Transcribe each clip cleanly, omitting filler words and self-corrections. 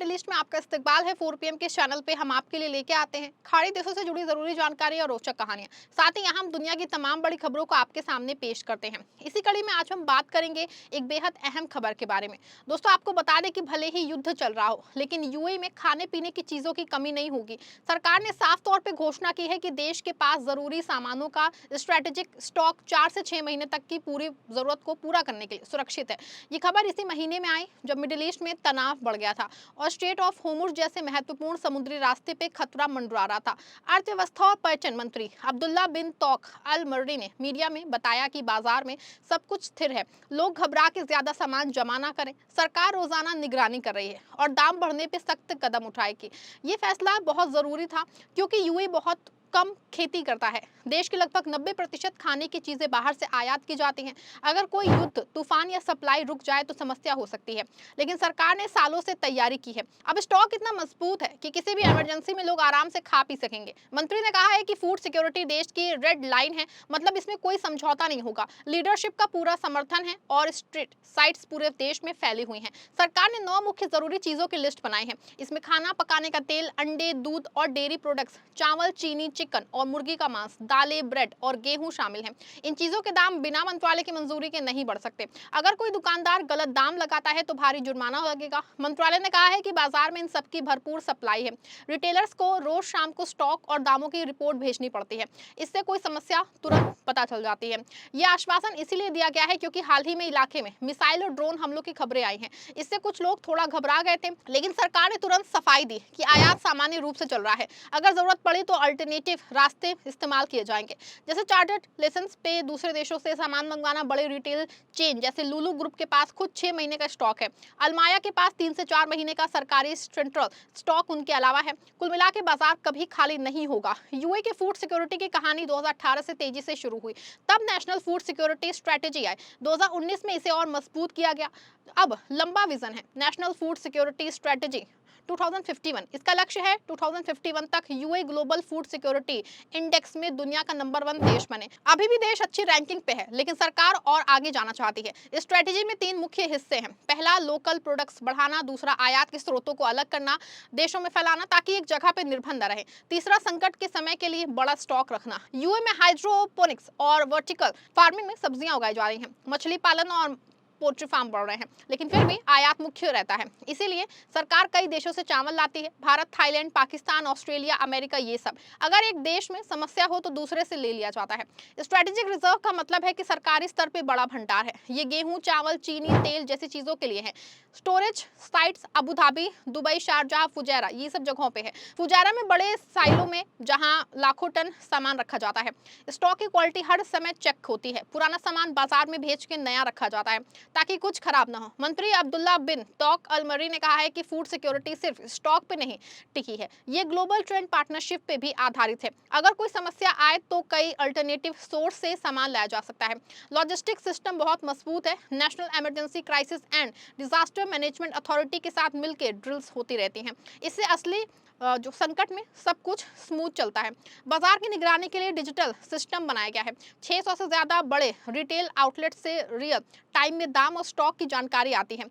Middle east में आपका इस्तकबाल है। 4 PM के चैनल पे हम आपके लिए लेके आते हैं खाड़ी देशों से जुड़ी जरूरी जानकारी और रोचक कहानियां। साथ ही यहाँ हम दुनिया की तमाम बड़ी खबरों को आपके सामने पेश करते हैं। इसी कड़ी में आज हम बात करेंगे एक बेहद अहम खबर के बारे में। दोस्तों, आपको बता दें कि भले ही युद्ध चल रहा हो, लेकिन यूएई में खाने पीने की चीजों की कमी नहीं होगी। सरकार ने साफ तौर पर घोषणा की है कि देश के पास जरूरी सामानों का स्ट्रेटेजिक स्टॉक 4 से 6 महीने तक की पूरी जरूरत को पूरा करने के लिए सुरक्षित है। ये खबर इसी महीने में आई जब मिडिल ईस्ट में तनाव बढ़ गया था और स्ट्रेट ऑफ होर्मुज जैसे महत्वपूर्ण समुद्री रास्ते पे खतरा मंडरा रहा था। अर्थव्यवस्था और पर्यटन मंत्री अब्दुल्ला बिन तौक अल मर्री ने मीडिया में बताया कि बाजार में सब कुछ स्थिर है, लोग घबरा के ज्यादा सामान जमा ना करें। सरकार रोजाना निगरानी कर रही है और दाम बढ़ने पे सख्त कदम उठाएगी। ये फैसला बहुत जरूरी था क्योंकि यूएई बहुत कम खेती करता है। देश के लगभग 90% खाने की चीजें बाहर से आयात की जाती हैं। अगर कोई युद्ध, तूफान या सप्लाई रुक जाए तो समस्या हो सकती है, लेकिन सरकार ने सालों से तैयारी की है। अब स्टॉक इतना मजबूत है कि किसी भी इमरजेंसी में लोग आराम से खा पी सकेंगे। मंत्री ने कहा है कि फूड सिक्योरिटी देश की रेड लाइन है, मतलब इसमें कोई समझौता नहीं होगा। लीडरशिप का पूरा समर्थन है और स्ट्रीट साइट्स पूरे देश में फैली हुई हैं। सरकार ने 9 मुख्य जरूरी चीजों की लिस्ट बनाई है। इसमें खाना पकाने का तेल, अंडे, दूध और डेयरी प्रोडक्ट्स, चावल, चीनी, चिकन और मुर्गी का मांस, दालें, ब्रेड और गेहूं शामिल हैं। इन चीजों के दाम बिना मंत्रालय की मंजूरी के नहीं बढ़ सकते। अगर कोई दुकानदार गलत दाम लगाता है तो भारी जुर्माना लगेगा। मंत्रालय ने कहा है कि बाजार में इन सब की भरपूर सप्लाई है। रिटेलर्स को रोज शाम को स्टॉक और दामों की रिपोर्ट भेजनी पड़ती है। इससे कोई समस्या तुरंत पता चल जाती है। यह आश्वासन इसीलिए दिया गया है क्योंकि हाल ही में इलाके में मिसाइल और ड्रोन हमलों की खबरें आई हैं। इससे कुछ लोग थोड़ा घबरा गए थे, लेकिन सरकार ने तुरंत सफाई दी कि आयात सामान्य रूप से चल रहा है। अगर जरूरत पड़ी तो अल्टरनेटिव रास्ते इस्तेमाल किए जाएंगे, जैसे चार्टर्ड लाइसेंस पे दूसरे देशों से सामान मंगवाना। बड़े रिटेल चेन जैसे लुलु ग्रुप के पास खुद 6 महीने का स्टॉक है। अलमाया के पास 3 से 4 महीने का सरकारी सेंट्रल स्टॉक उनके अलावा है। कुल मिला के बाजार कभी खाली नहीं होगा। यूए के फूड सिक्योरिटी की कहानी 2018 से तेजी से शुरू हुई, तब नेशनल फूड सिक्योरिटी स्ट्रेटेजी आई। 2019 में इसे और मजबूत किया गया। अब लंबा विजन है नेशनल फूड सिक्योरिटी स्ट्रेटेजी 2051। इसका लक्ष्य है 2051 तक यूए ग्लोबल फूड सिक्योरिटी इंडेक्स में दुनिया का नंबर 1 देश बने। अभी भी देश अच्छी रैंकिंग पे है, लेकिन सरकार और आगे जाना चाहती है। इस स्ट्रेटेजी में 3 मुख्य हिस्से हैं। पहला, लोकल प्रोडक्ट्स बढ़ाना। दूसरा, आयात के स्रोतों को अलग करना, देशों में फैलाना ताकि एक जगह पे निर्भर न रहे। तीसरा, संकट के समय के लिए बड़ा स्टॉक रखना। यूए में हाइड्रोपोनिक्स और वर्टिकल फार्मिंग में सब्जियां उगाई जा रही हैं। मछली पालन और पोल्ट्री फार्म बढ़ रहे हैं, लेकिन फिर भी आयात मुख्य रहता है। इसीलिए सरकार कई देशों से चावल लाती है, Bharat, Thailand, Pakistan, Australia, America, ये सब। अगर एक देश में समस्या हो तो दूसरे से ले लिया जाता है। स्ट्रेटेजिक रिजर्व का मतलब है कि सरकारी स्तर पे बड़ा भंडार है। ये गेहूं, चावल, चीनी, तेल जैसी चीजों के लिए है। Storage sites Abu Dhabi, Dubai, Sharjah, Fujairah, ये सब जगहों पे है। फुजैरा में बड़े साइलों में जहां लाखों टन सामान रखा जाता है। स्टॉक की क्वालिटी हर समय चेक होती है। पुराना सामान बाजार में भेज के नया रखा जाता है ताकि कुछ खराब ना हो। मंत्री अब्दुल्ला बिन तौक अल मर्री ने कहा है कि फूड सिक्योरिटी सिर्फ स्टॉक पे नहीं टिकी है, ये ग्लोबल ट्रेंड पार्टनरशिप पे भी आधारित है। अगर कोई समस्या आए तो कई अल्टरनेटिव सोर्स से सामान लाया जा सकता है। लॉजिस्टिक सिस्टम बहुत मजबूत है। National emergency crisis and disaster management authority के साथ मिलकर ड्रिल्स होती रहती हैं। इससे असली जो संकट में सब कुछ स्मूथ चलता है। बाजार की निगरानी के लिए डिजिटल सिस्टम बनाया गया है। 600 से ज्यादा बड़े रिटेल आउटलेट से रियल टाइम में दाम और स्टॉक की जानकारी आती है।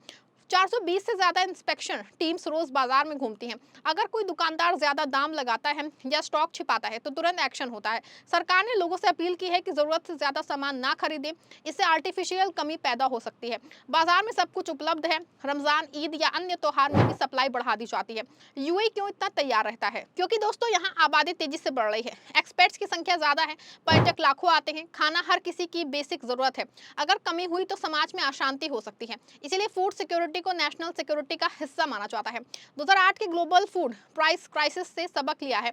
420 से ज्यादा इंस्पेक्शन टीम्स रोज बाजार में घूमती हैं। अगर कोई दुकानदार ज्यादा दाम लगाता है या स्टॉक छिपाता है तो तुरंत एक्शन होता है। सरकार ने लोगों से अपील की है कि जरूरत से ज्यादा सामान ना खरीदें, इससे आर्टिफिशियल कमी पैदा हो सकती है। बाजार में सब कुछ उपलब्ध है। रमजान, ईद या अन्य त्योहार में भी सप्लाई बढ़ा दी जाती है। यूएई क्यों इतना तैयार रहता है? क्योंकि दोस्तों, यहाँ आबादी तेजी से बढ़ रही है, एक्सपर्ट्स की संख्या ज्यादा है, पर्यटक लाखों आते हैं, खाना हर किसी की बेसिक जरूरत है। अगर कमी हुई तो समाज में अशांति हो सकती है। इसीलिए फूड सिक्योरिटी को नेशनल सिक्योरिटी का हिस्सा माना जाता है। 2008 के ग्लोबल फूड प्राइस क्राइसिस से सबक लिया है।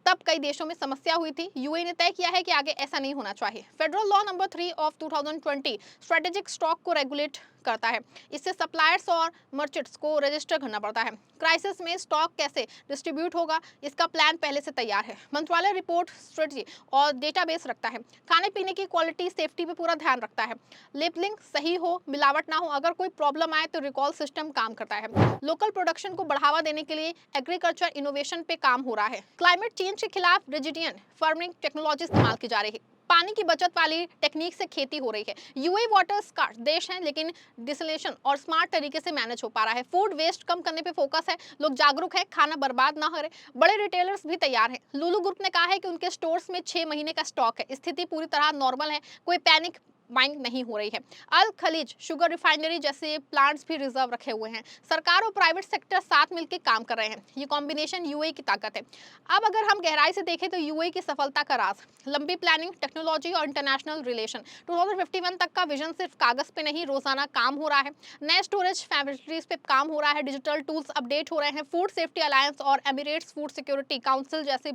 तब कई देशों में समस्या हुई थी। यूएई ने तय किया है कि आगे ऐसा नहीं होना चाहिए। Federal law number 3 of 2020 strategic stock को रेगुलेट करता है। इससे सप्लायर्स और मर्चेंट्स को रजिस्टर करना पड़ता है। क्राइसिस में स्टॉक कैसे डिस्ट्रीब्यूट होगा, इसका प्लान पहले से तैयार है। मंत्रालय रिपोर्ट, स्ट्रेटजी और डेटाबेस रखता है। खाने पीने की क्वालिटी, सेफ्टी पे पूरा ध्यान रखता है। लेबलिंग सही हो, मिलावट ना हो। अगर कोई प्रॉब्लम आए तो रिकॉल सिस्टम काम करता है। लोकल प्रोडक्शन को बढ़ावा देने के लिए एग्रीकल्चर इनोवेशन पे काम हो रहा है। क्लाइमेट चेंज के खिलाफ रेजिलिएंट फार्मिंग टेक्नोलॉजी इस्तेमाल की जा रही है। पानी की बचत वाली टेक्निक से खेती हो रही है। यूएई वाटर स्कार्स देश है, लेकिन डिसलेशन और स्मार्ट तरीके से मैनेज हो पा रहा है। फूड वेस्ट कम करने पे फोकस है, लोग जागरूक है, खाना बर्बाद ना करे। बड़े रिटेलर्स भी तैयार हैं। लुलु ग्रुप ने कहा है कि उनके स्टोर्स में 6 महीने का स्टॉक है। स्थिति पूरी तरह नॉर्मल है, कोई पैनिक बाइंग नहीं हो रही है। अल खलीज शुगर रिफाइनरी जैसे प्लांट्स भी रिजर्व रखे हुए हैं। सरकार और प्राइवेट सेक्टर साथ मिलकर काम कर रहे हैं। ये कॉम्बिनेशन यूएई की ताकत है। अब अगर हम गहराई से देखें तो यूएई की सफलता का राज लंबी प्लानिंग, टेक्नोलॉजी और इंटरनेशनल रिलेशन। 2051 तक का विजन सिर्फ कागज पे नहीं, रोजाना काम हो रहा है। नए स्टोरेज फैसिलिटीज पे काम हो रहा है, डिजिटल टूल्स अपडेट हो रहे हैं। फूड सेफ्टी अलायंस और एमिरेट्स फूड सिक्योरिटी काउंसिल जैसे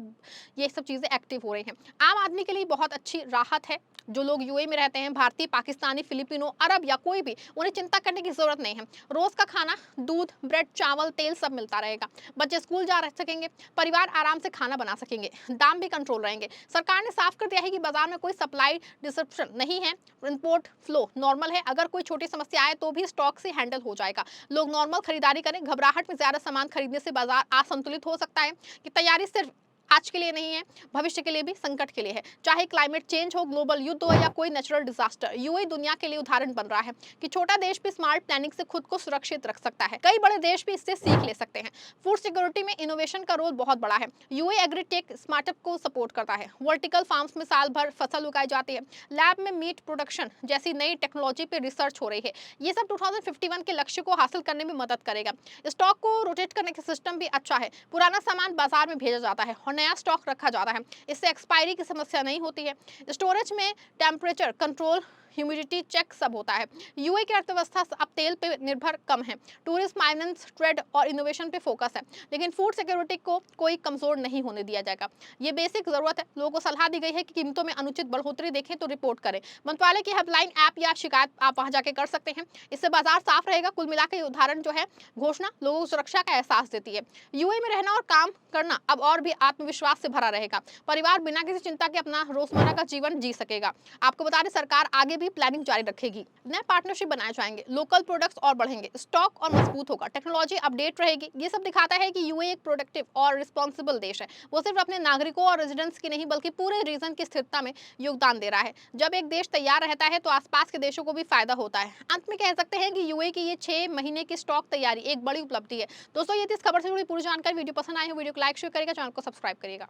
ये सब चीजें एक्टिव हो रही हैं। आम आदमी के लिए बहुत अच्छी राहत है। जो लोग यूएई में रहते हैं, भारतीय, पाकिस्तानी, फिलिपिनो, अरब या कोई भी, उन्हें चिंता करने की जरूरत नहीं है। रोज का खाना, दूध, ब्रेड, चावल, तेल सब मिलता रहेगा। बच्चे स्कूल जा रह सकेंगे, परिवार आराम से खाना बना सकेंगे, दाम भी कंट्रोल रहेंगे। सरकार ने साफ कर दिया है कि बाजार में कोई सप्लाई डिसरप्शन नहीं है, इंपोर्ट फ्लो नॉर्मल है। अगर कोई छोटी समस्या आए तो भी स्टॉक से हैंडल हो जाएगा। लोग नॉर्मल खरीदारी करें, घबराहट में ज्यादा सामान खरीदने से बाजार असंतुलित हो सकता है। कि तैयारी सिर्फ आज के लिए नहीं है, भविष्य के लिए भी, संकट के लिए है। चाहे क्लाइमेट चेंज हो, ग्लोबल युद्ध हो या कोई नेचुरल डिजास्टर, यूएई दुनिया के लिए उदाहरण बन रहा है कि छोटा देश भी स्मार्ट प्लानिंग से खुद को सुरक्षित रख सकता है। कई बड़े देश भी इससे सीख ले सकते हैं। फूड सिक्योरिटी में इनोवेशन का रोल बहुत बड़ा है। यूएई एग्रीटेक स्टार्टअप को सपोर्ट करता है। वर्टिकल फार्म्स में साल भर फसल उगाई जाती है। लैब में मीट प्रोडक्शन जैसी नई टेक्नोलॉजी पे रिसर्च हो रही है। ये सब 2051 के लक्ष्य को हासिल करने में मदद करेगा। स्टॉक को रोटेट करने का सिस्टम भी अच्छा है। पुराना सामान बाजार में भेजा जाता है और नया स्टॉक रखा जाता है। इससे एक्सपायरी की समस्या नहीं होती है। स्टोरेज में टेम्परेचर कंट्रोल, ह्यूमिडिटी चेक सब होता है। यूएई की अर्थव्यवस्था अब तेल पे निर्भर कम है। टूरिज्म, फाइनेंस, ट्रेड और इनोवेशन पे फोकस है। लेकिन फूड सिक्योरिटी को कोई कमजोर नहीं होने दिया जाएगा। ये बेसिक जरूरत है। लोगों को सलाह दी गई है कि कीमतों में अनुचित बढ़ोतरी देखें तो रिपोर्ट करें। मंत्रालय की हेल्पलाइन ऐप या शिकायत आप वहां जाके कर सकते हैं। इससे बाजार साफ रहेगा। कुल मिलाकर ये उदाहरण जो है, घोषणा लोगों को सुरक्षा का एहसास देती है। यूएई में रहना और काम करना अब और भी आत्मविश्वास से भरा रहेगा। परिवार बिना किसी चिंता के अपना रोजमर्रा का जीवन जी सकेगा। आपको बता दें, सरकार आगे भी प्लानिंग जारी रखेगी। नए पार्टनरशिप बनाए जाएंगे, लोकल प्रोडक्ट्स और बढ़ेंगे, स्टॉक और मजबूत होगा, टेक्नोलॉजी अपडेट रहेगी। ये सब दिखाता है कि यूएई एक प्रोडक्टिव और रिस्पॉन्सिबल देश है। वो सिर्फ अपने नागरिकों और रेजिडेंट्स की नहीं, बल्कि पूरे रीजन की स्थिरता में योगदान दे रहा है। जब एक देश तैयार रहता है तो आसपास के देशों को भी फायदा होता है। अंत में कह सकते हैं कि यूएई की ये 6 महीने की स्टॉक तैयारी एक बड़ी उपलब्धि है। दोस्तों, ये थी इस खबर से जुड़ी पूरी जानकारी। वीडियो पसंद आए हो, वीडियो को लाइक शेयर करेगा, चैनल को सब्सक्राइब करिएगा।